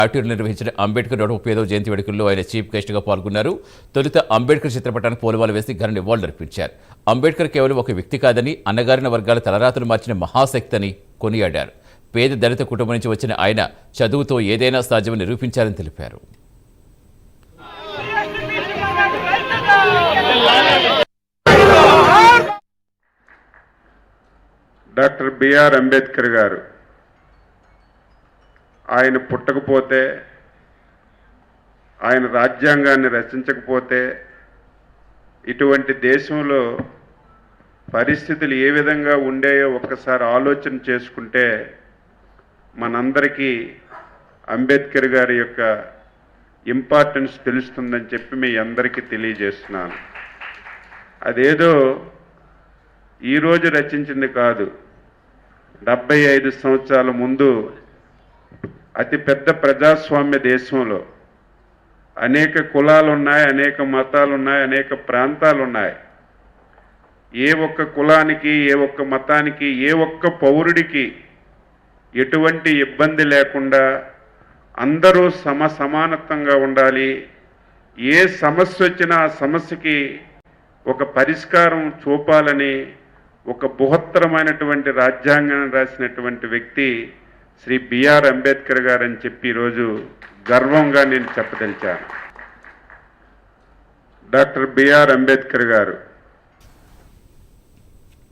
ఆటూరు నిర్వహించిన అంబేద్కర్ 135వ జయంతి వేడుకల్లో ఆయన చీఫ్ గెస్ట్గా పాల్గొన్నారు. తొలుత అంబేద్కర్ చిత్రపటానికి పూలమాల వేసి ఘన నివాళులర్పించారు. అంబేద్కర్ కేవలం ఒక వ్యక్తి కాదని, అన్నగారిన వర్గాల తలరాతలు మార్చిన మహాశక్తి అని కొనియాడారు. పేద దళిత కుటుంబం నుంచి వచ్చిన ఆయన చదువుతో ఏదైనా సాధ్యమని నిరూపించారని తెలిపారు. డాక్టర్ బిఆర్ అంబేద్కర్ గారు ఆయన పుట్టకపోతే, ఆయన రాజ్యాంగాన్ని రచించకపోతే ఇటువంటి దేశంలో పరిస్థితులు ఏ విధంగా ఉండేయో ఒక్కసారి ఆలోచన చేసుకుంటే మనందరికీ అంబేద్కర్ గారి యొక్క ఇంపార్టెన్స్ తెలుస్తుందని చెప్పి మీ అందరికీ తెలియజేస్తున్నాను. అదేదో ఈరోజు రచించింది కాదు, 75 సంవత్సరాల ముందు అతిపెద్ద ప్రజాస్వామ్య దేశంలో అనేక కులాలు ఉన్నాయి, అనేక మతాలు ఉన్నాయి, అనేక ప్రాంతాలు ఉన్నాయి. ఏ ఒక్క కులానికి, ఏ ఒక్క మతానికి, ఏ ఒక్క పౌరుడికి ఎటువంటి ఇబ్బంది లేకుండా అందరూ సమానత్వంగా ఉండాలి. ఏ సమస్య వచ్చినా ఆ సమస్యకి ఒక పరిష్కారం చూపాలని ఒక బృహత్తరమైనటువంటి రాజ్యాంగాన్ని రాసినటువంటి వ్యక్తి శ్రీ బిఆర్ అంబేద్కర్ గారు అని చెప్పి ఈరోజు గర్వంగా నేను చెప్పదలిచాను. డాక్టర్ బిఆర్ అంబేద్కర్ గారు